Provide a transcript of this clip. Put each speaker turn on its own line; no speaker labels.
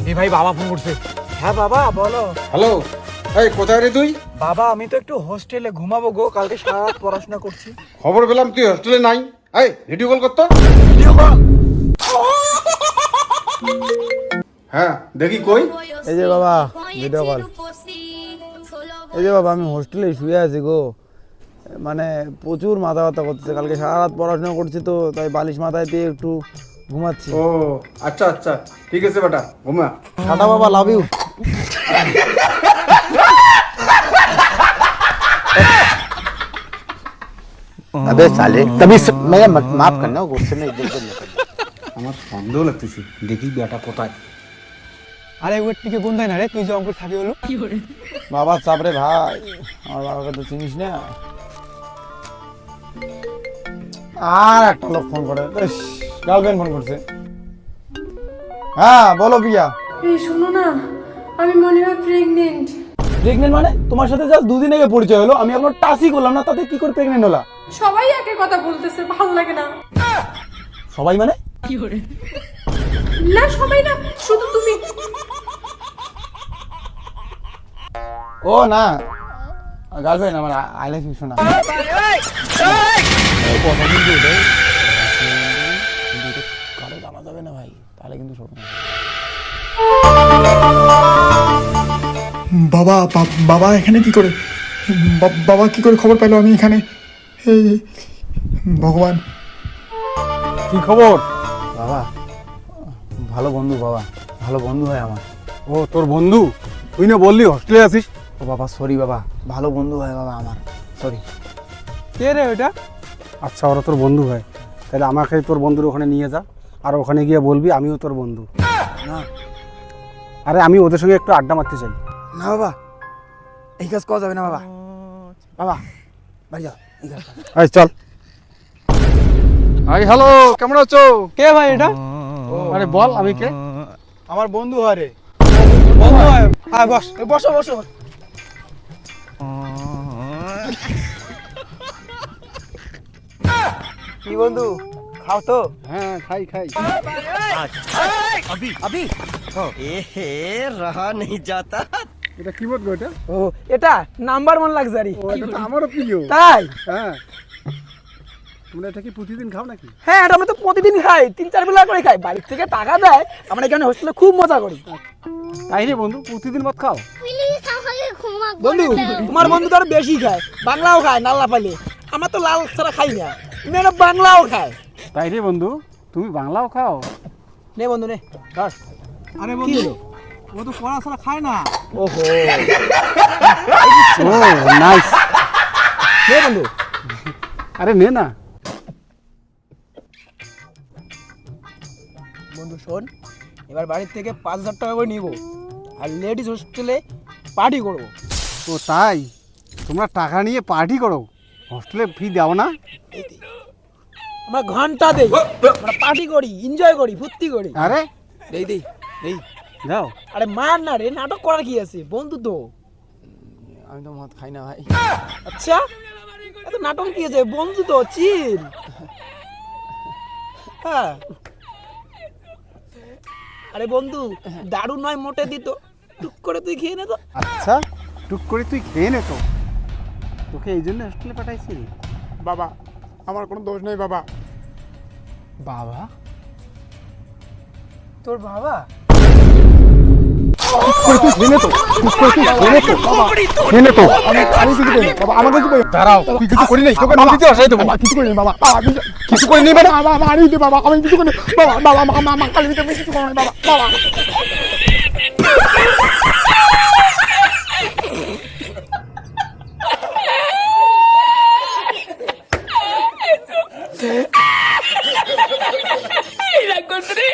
এই ভাই বাবা ফোন করছে।
হ্যাঁ বাবা বলো।
হ্যালো, এই কোথায় রে তুই?
বাবা আমি তো একটু হোস্টেলে ঘুমাবো গো, কালকে সারা রাত পড়াশোনা করছি।
খবর পেলাম তুই হোস্টেলে নাই। এই ভিডিও কল করতো।
Video call?
হ্যাঁ দেখি কই।
এই যে বাবা ভিডিও কল। এই যে বাবা আমি হোস্টেলে শুয়ে আছি গো, মানে প্রচুর মাথা ব্যথা করতেছে, কালকে সারা রাত পড়াশোনা করছি তো তাই বালিশ মাথায় দিয়ে একটু ঘুমাচ্ছি।
ও আচ্ছা আচ্ছা, ঠিক আছে বেটা, ঘুমা।
টাটা বাবা, লাভ ইউ।
अबे साले तभी मैं माफ करना गुस्से में इधर उधर निकल
আমার সন্দেহ লাগতেছে, দেখি বেটা কোথায়।
আরে ওর টিকে কোনটাই না রে, তুই যে অঙ্কুর থাকি হলো বাবা চাপরে ভাই, আমার বাবাকে তো চিনিস না। আর একটা লোক ফোন করে, গার্লফ্রেন্ড ফোন করছে। হ্যাঁ বলো প্রিয়া।
এই শোনো না, আমি মনে হয় প্রেগনেন্ট।
প্রেগনেন্ট মানে? তোমার সাথে জাস্ট দুদিন আগে পরিচয় হলো, আমি এখনো টাচই করলাম না, তাতে কি করে প্রেগনেন্ট হলা?
সবাই একের কথা বলতেছে, ভালো লাগে না।
সবাই মানে?
না সবাই না, শুধু তুমি।
ও না, গার্লফ্রেন্ড আমার, আই লাভ ইউ শোনা। কারো জানা যাবে না ভাই, তাহলে কিন্তু শোনো।
বাবা বাবা এখানে কি করে? বাবা কি করে খবর পেলো আমি এখানে? হে ভগবান,
কি খবর? বাবা ভালো বন্ধু, বাবা ভালো বন্ধু হয় আমার।
ও তোর বন্ধু? তুই না বললি হোস্টেলে আছিস?
ও বাবা সরি বাবা, ভালো বন্ধু হয় বাবা আমার, সরি।
কে রে ওটা? আচ্ছা ওরা তোর বন্ধু হয়, তাহলে আমাকে তোর বন্ধুর ওখানে নিয়ে যা, আর ওখানে গিয়ে বলবি আমিও তোর বন্ধু।
না
আরে আমি ওদের সঙ্গে একটু আড্ডা মারতে চাই।
না বাবা, এই কাজ করা যাবে না বাবা। বাবা বাড়ি যাও, এই কাজ করা যাবে না।
এই চল। হাই হ্যালো, কেমন আছো?
কে ভাই এটা?
আরে বল আমি কে?
আমার বন্ধু হয় রে। বন্ধু হয়? হ্যাঁ বস, বসো বসো। কি বন্ধু, খাও তো?
হ্যাঁ খাই খাই।
रहा नहीं जाता
এটা কি বলবো এটা?
ও এটা নাম্বার 1 লাক্সারি।
ও এটা তো আমারও প্রিয়।
তাই?
হ্যাঁ, তোমরা এটা কি প্রতিদিন খাও নাকি?
হ্যাঁ এটা আমি তো প্রতিদিন খাই, 3-4 বেলা করে খাই, বাড়ির থেকে টাকা দেয়, আমরা এখানে হোস্টেলে খুব মজা করি।
তাই রে বন্ধু, প্রতিদিন মত খাও?
বন্ধু তোমার বন্ধু তো আরো বেশি খায়, বাংলাও খায় নাল্লা পালে, আমার তো লাল ছাড়া খাই না, মেয়েরা বাংলাও খায়।
তাই রে বন্ধু, তুমি বাংলাও খাও?
নে বন্ধু নে ধর।
আরে
কি হলো?
ও তো পড়া ছাড়া খায় না।
ওহো
ও নাইস।
নে বন্ধু।
আরে নে না।
বন্ধু শোন, এবার বাড়ির থেকে 5,000 টাকা করে নিব, আর লেডিস হোস্টেলে পার্টি করবো।
ও তাই? তোমরা টাকা নিয়ে পার্টি করো, হোস্টেলে ফি দাও না?
আমরা ঘন্টা দেই, আমরা পার্টি করি, এনজয় করি, ফুর্তি করি।
আরে
দেই দেই দেই।
যাও।
আরে মার না রে, নাটক করার কি আছে, বন্ধু তো। আমি তো মদ খাই না ভাই। আচ্ছা এত নাটক কি আছে, বন্ধু তো, চিল। হ্যাঁ আরে বন্ধু দারু নয় মোটে দিত, টুক করে তুই খেয়ে নে তো।
আচ্ছা টুক করে তুই খেয়ে নে তো, তোকে এই জন্য হোস্টেলে পাঠাইছি।
বাবা আমার কোনো দোষ নেই বাবা।
বাবা? তোর বাবা?
আমি কিছু করি বাবা, আমাকে কিছু করি।
দাঁড়াও, তুই কিছু করি নাই, তোকে নদীতে আসাই দেবো।
বাবা কিছু করি না বাবা,
কিছু করি নি মানে?
বাবা মারি দে বাবা, আমি কিছু করি না বাবা, বাবা মা কালি দিতে আমি কিছু করি না বাবা, বাবা।
La encontré.